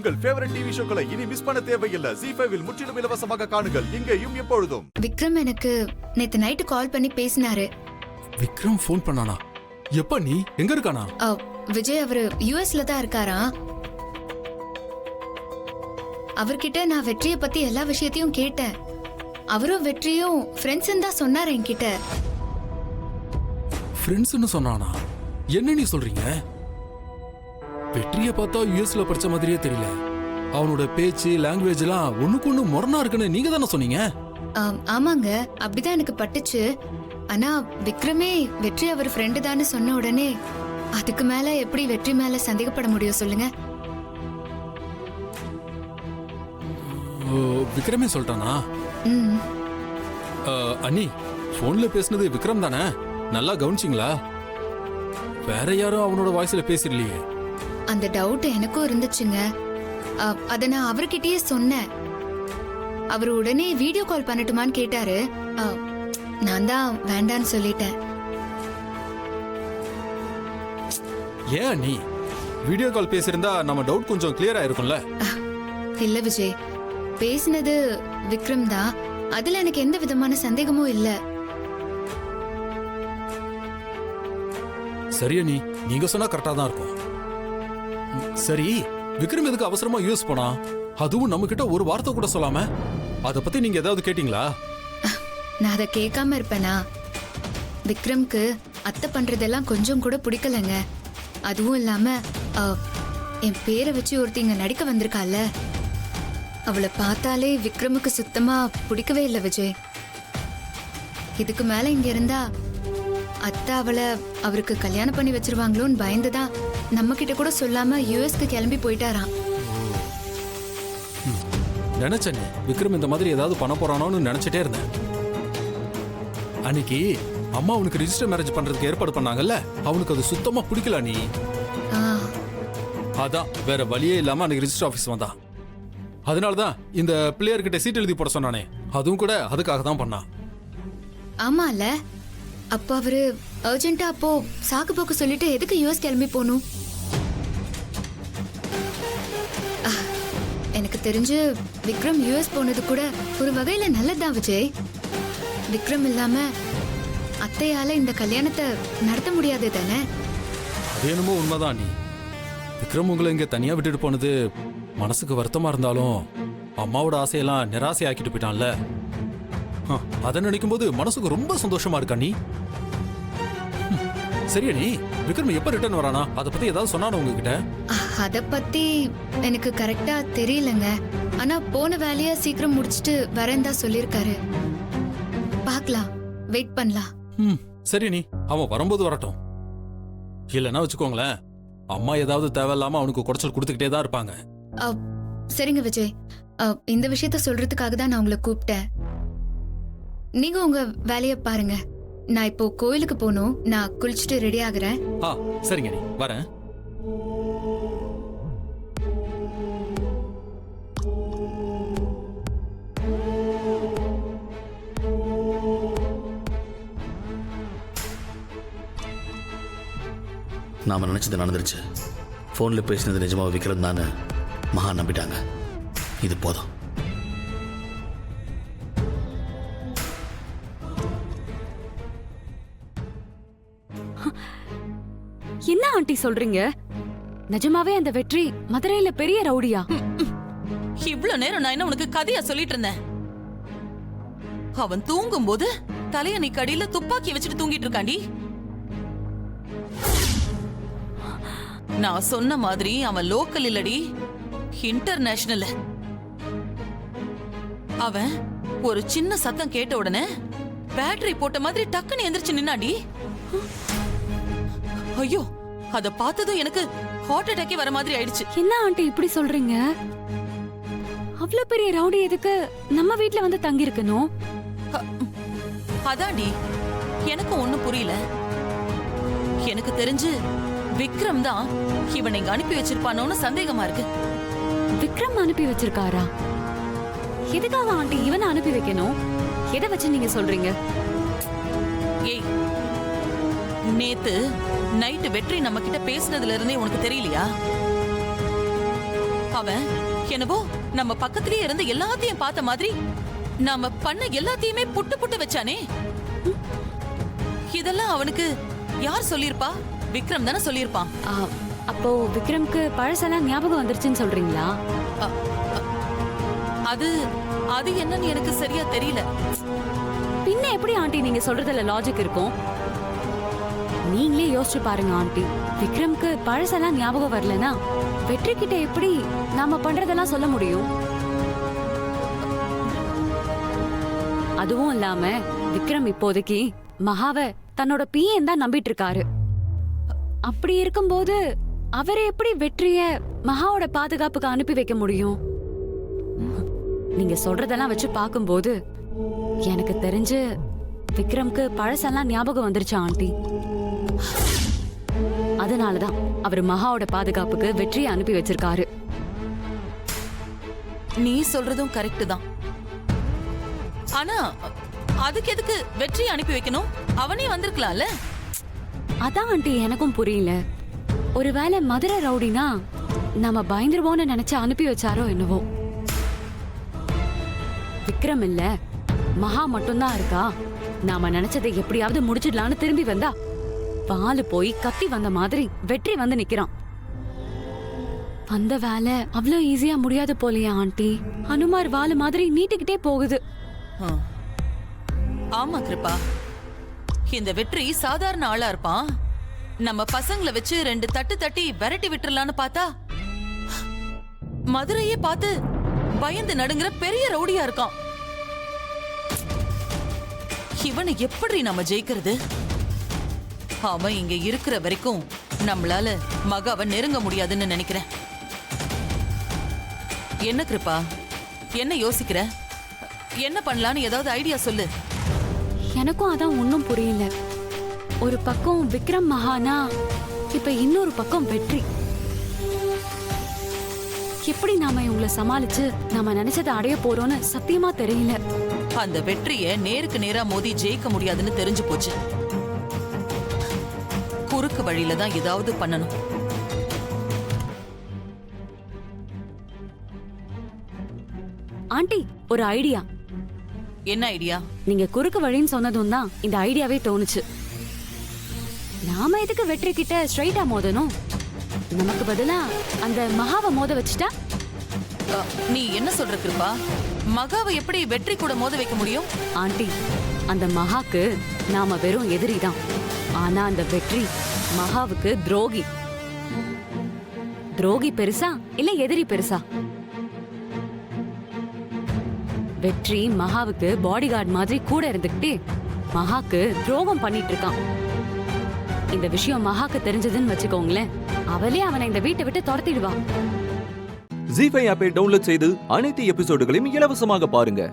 உங்கள் favourite TV ஷோக்களை இனி miss பண்ண தேவையில்லை. ஜீ5 இல் முற்றிலும் இலவசமாக காணுங்கள். இங்கேயும் எப்பொழுதும். விக்ரம் எனக்கு நேத்து நைட்டு கால் பண்ணி பேசினாரு. விக்ரம் ஃபோன் பண்ணானா? எப்ப? நீ எங்க இருக்கானா? விஜய் அவரு யுஎஸ்ல தான் இருக்காரா. அவர்கிட்ட நான் வெற்றியை பத்தி எல்லா விஷயத்தையும் கேட்டேன். அவரும் வெற்றியும் ஃப்ரெண்ட்ஸ் தான் சொன்னாரு என்கிட்ட. ஃப்ரெண்ட்ஸ்னு சொன்னானா? என்ன நீ சொல்றீங்க? வெற்றியை பார்த்தா யுஎஸ்ல படிச்ச மாதிரியே தெரியல. அவனோட பேச்சு லாங்குவேஜ் எல்லாம் ஒண்ணுக்கு ஒண்ணு முரணா இருக்குன்னு நீங்க தானே சொன்னீங்க. ஆமாங்க, அப்படிதான் எனக்கு பட்டுச்சு. ஆனா விக்ரமே வெற்றி அவர் ஃப்ரெண்டு தான்னு சொன்ன உடனே அதுக்கு மேல எப்படி வெற்றி மேல சந்தேகப்பட முடியும் சொல்லுங்க? விக்ரமே சொல்லிட்டானா? அண்ணி, போன்ல பேசுனது விக்ரம் தானே? நல்லா கவனிச்சிங்களா? வேற யாரும் அவனோட வாய்ஸ்ல பேசிரலையே. அந்த டவுட் எனக்கும் இருந்துச்சுங்க. அத நான் அவர்கிட்டயே சொன்னேன். அவர் உடனே வீடியோ கால் பண்ணட்டுமான்னு கேட்டாரு. நான் தான் வேண்டான்னு சொல்லிட்டேன். ஏன் நீ வீடியோ கால் பேசியிருந்தா நம்ம டவுட் கொஞ்சம் கிளியர் ஆயிருக்கும்ல? இல்ல விஜய், பேசினது விக்ரம் தான். அதுல எனக்கு எந்த விதமான சந்தேகமும் இல்ல. சரியா நீங்க சொன்னா கரெக்டா தான் இருக்கும். சரி, விக்ரம் எதுக்கு அவசரமா யூஎஸ் போனா? அதுவும் நம்ம கிட்ட ஒரு வார்த்தை கூட சொல்லாம. அத பத்தி நீங்க ஏதாவது கேட்டீங்களா? நான் அதை கேட்காம இருப்பேனா? விக்ரம்க்கு அத்தை பண்றதெல்லாம் கொஞ்சம் கூட பிடிக்கலங்க. அதுவும் இல்லாம என் பேரை வச்சு ஒருத்திங்க நடிக்க வந்திருக்கால, அவளை பார்த்தாலே விக்ரமுக்கு சுத்தமா பிடிக்கவே இல்லை விஜய். இதுக்கு மேல இங்க இருந்தா அத்தை அவளை அவருக்கு கல்யாணம் பண்ணி வச்சிருவாங்களோன்னு பயந்துதான் நம்ம கிட்ட கூட சொல்லாம யுஎஸ்க்கு கிளம்பி போயிட்டாராம். நினைச்சேன் விக்ரம் இந்த மாதிரி ஏதாவது பண்ண போறானோன்னு நினைச்சிட்டே இருந்தேன். அன்னைக்கு அம்மா அவனுக்கு ரிஜிஸ்டர் மேரேஜ் பண்றதுக்கு ஏற்பாடு பண்ணாங்கல்ல, அவனுக்கு அது சுத்தமா பிடிக்கல. நீ அதான் வேற வழியே இல்லாம அன்னைக்கு ரிஜிஸ்டர் ஆபீஸ் வந்தான். அதனாலதான் இந்த பிளேயர்கிட்ட சீட் எழுதி போட சொன்னானே, அதுவும் கூட அதுக்காக தான் பண்ணான். ஆமால, அப்போ அவரு அர்ஜென்ட்டா அப்போ சாக்கு போக்கு சொல்லிட்டு எதுக்கு யுஎஸ் கிளம்பி போகணும்? எனக்கு தெரிஞ்சு விக்ரம் யுஎஸ் போனது கூட ஒரு வகையில நல்லதுதான் விஜய். விக்ரம் இல்லாம அத்தையால இந்த கல்யாணத்தை நடத்த முடியாது தானே? அது என்னமோ உண்மைதான். நீ விக்ரம் உங்களை இங்க தனியா விட்டுட்டு போனது மனசுக்கு வருத்தமா இருந்தாலும் அம்மாவோட ஆசையெல்லாம் நிராசை ஆக்கிட்டு போயிட்டான்ல, அதை நினைக்கும் போது மனசுக்கு ரொம்ப சந்தோஷமா இருக்கா. நீ சரியா? நீ விக்ரம் எப்ப ரிட்டர்ன் வரானா? அத பத்தி ஏதாவது சொன்னானோ உங்ககிட்ட? அத பத்தி எனக்கு கரெக்டா தெரியலங்க. ஆனா போன வேலையா சீக்கிரம் முடிச்சிட்டு வரேன் தான் சொல்லிருக்காரு. பார்க்கலாம், வெயிட் பண்ணலாம். சரி, நீ அவன் வரும்போது வரட்டும். இல்லன்னா வச்சுக்கோங்களேன், அம்மா ஏதாவது தேவையில்லாம அவனுக்கு குடைச்சல் கொடுத்துக்கிட்டே தான் இருப்பாங்க. சரிங்க விஜய், இந்த விஷயத்த சொல்றதுக்காக தான் நான் உங்களை கூப்பிட்டேன். நீங்க உங்க வேலைய பாருங்க. நான் இப்போ கோயிலுக்கு போகணும். நான் குளிச்சுட்டு ரெடி ஆகுறேன். சரிங்க, நீ வரேன். நாம நினைச்சது நடந்துருச்சு. போன்ல பேசினது நிஜமா விக்ரம் தானே மகா நம்பிட்டாங்க. இது போதும். என்ன ஆண்டி சொல்றீங்க? நிஜமாவே அந்த வெற்றி மதுரையில பெரிய ரவுடியா? இவ்ளோ நேரம் நான் என்ன உனக்கு கதையா சொல்லிட்டு இருந்தேன்? அவன் தூங்கும் போது தலையணை கடியில துப்பாக்கி வச்சுட்டு தூங்கிட்டு இருக்காண்டி. நான் சொன்ன மாதிரி அவன் லோக்கல் இல்லடி, இன்டர்நேஷனல். அவன் ஒரு சின்ன சத்தம் கேட்ட உடனே பேட்டரி போட்ட மாதிரி டக்குன்னு எந்திரிச்சு நின்னாடி. ஐயோ, அத பார்த்ததும் எனக்கு ஹார்ட் அட்டாக்கே வர மாதிரி ஆயிடுச்சு. என்ன ஆண்டி இப்படி சொல்றீங்க? அவ்வளவு பெரிய ரவுடி எதுக்கு நம்ம வீட்ல வந்து தங்கி இருக்கணும்? அதாண்டி எனக்கு ஒண்ணும் புரியல. எனக்கு தெரிஞ்சு விக்ரம் தான் இவனை இங்க அனுப்பி வச்சிருப்பானோன்னு சந்தேகமா இருக்கு. விக்ரம் அனுப்பி வச்சிருக்காரா? எதுக்காக ஆண்டி இவனை அனுப்பி வைக்கணும்? எதை வச்சு நீங்க சொல்றீங்க? ஏய், நேத்து நைட்டு வெற்றி நம்ம கிட்ட பேசினதுல இருந்தே உனக்கு தெரியலையா? அவன் என்னவோ நம்ம பக்கத்திலேயே இருந்து எல்லாத்தையும் பார்த்த மாதிரி நாம பண்ண எல்லாத்தையுமே புட்டு புட்டு வச்சானே. இதெல்லாம் அவனுக்கு யார் சொல்லிருப்பா? விக்ரம் தானே சொல்லிருப்பான். அப்போ விக்ரம்க்கு பழசெல்லாம் ஞாபகம் வந்துருச்சுன்னு சொல்றீங்களா? அது அது என்னன்னு எனக்கு சரியா தெரியல. பின்ன எப்படி ஆண்டி நீங்க சொல்றதுல லாஜிக் இருக்கும்? நீங்களே யோசிச்சு பாருங்க ஆண்டி. விக்ரம்க்கு பழசெல்லாம் ஞாபகம் வரலனா வெற்றி கிட்ட எப்படி நாம பண்றதெல்லாம் சொல்ல முடியும்? அதுவும் இல்லாம விக்ரம் இப்போதைக்கு மகாவை தன்னோட பிஎன் தான் நம்பிட்டு இருக்காரு. அப்படி இருக்கும்போது அவரை எப்படி வெற்றிய மகாவோட பாதுகாப்புக்கு அனுப்பி வைக்க முடியும்? நீங்க சொல்றதெல்லாம் வச்சு பார்க்கும்போது எனக்கு தெரிஞ்சு விக்ரம்க்கு பழசெல்லாம் ஞாபகம் வந்துருச்சு ஆண்டி. அதனாலதான் அவர் மகாவோட பாதுகாப்புக்கு வெற்றியை அனுப்பி வச்சிருக்காரு. நீ சொல்றதும் கரெக்ட் தான். ஆனா அதுக்கு எதுக்கு வெற்றி அனுப்பி வைக்கணும்? அவனே வந்திருக்கலாம்ல. அதான் ஆண்டி எனக்கும் புரியல. ஒருவேளை மதுரை ரவுடினா நாம பயந்துருவோன்னு நினைச்சு அனுப்பி வச்சாரோ என்னவோ. விக்ரம் இல்ல மகா மட்டும்தான் இருக்கா. நாம நினைச்சதை எப்படியாவது முடிச்சிடலான்னு திரும்பி வந்தா பாலு போய் கத்தி வந்த மாதிரி வெற்றி வந்து நிக்கிறான். அந்த வேலை அவ்வளவு ஈஸியா முடியாது போலையா ஆண்டி? அனுமார் வாலு மாதிரி நீட்டிக்கிட்டே போகுது. ஆமா கிருபா, இந்த வெற்றி சாதாரண ஆளா இருப்பான். நம்ம பசங்களை வச்சு 2 தட்டு தட்டி விரட்டி விட்டுறலான்னு பார்த்தா மதுரையே பார்த்து பயந்து நடுங்குற பெரிய ரவுடியா இருக்கான். இவனை எப்படி நம்ம ஜெயிக்கிறது? அவன் இங்க இருக்கிற வரைக்கும் நம்மளால மகாவை நெருங்க முடியாதுன்னு நினைக்கிறேன். என்ன கிருபா, என்ன யோசிக்கிற? என்ன பண்ணலான்னு ஏதாவது ஐடியா சொல்லு. எனக்கும் அதான் ஒன்னும் புரியல. ஒரு பக்கம் விக்ரம் மகானா, இப்ப இன்னொரு பக்கம் வெற்றி. எப்படி நாம இவங்களை சமாளிச்சு நாம நினைச்சதை அடைய போறோம்னு சத்தியமா தெரியல. அந்த வெற்றிய நேருக்கு நேரா மோதி ஜெயிக்க முடியாதுன்னு தெரிஞ்சு போச்சு. குறுக்கு வழியில தான் ஏதாவது பண்ணணும். ஆண்டி, ஒரு ஐடியா. என்ன ஐடியா? நீங்க குறுக்கு வழின்னு சொன்னதும் தான் இந்த ஐடியாவே தோணுச்சு. நாம எதுக்கு வெற்றி கிட்ட ஸ்ட்ரைட்டா மோதணும்? நமக்கு பதிலா அந்த மகாவை மோத வச்சுட்டா? நீ என்ன சொல்ற கிருபா? மகாவை எப்படி வெற்றி கூட மோத வைக்க முடியும்? ஆண்டி, அந்த மகாக்கு நாம வெறும் எதிரி தான். ஆனா அந்த வெற்றி மகாவுக்கு துரோகி. துரோகி பெருசா இல்ல எதிரி பெருசா? வெற்றி மகாவுக்கு பாடி கார்டு மாதிரி கூட இருந்துகிட்டே மகாக்கு துரோகம் பண்ணிட்டு இருக்கான். இந்த விஷயம் மகாக்கு தெரிஞ்சதுன்னு வச்சுக்கோங்களேன், அவளே அவனை இந்த வீட்டை விட்டு துரத்திடுவா. ஜீ5 ஆப்பை டவுன்லோட் செய்து அனைத்து எபிசோடுகளையும் இலவசமாக பாருங்க.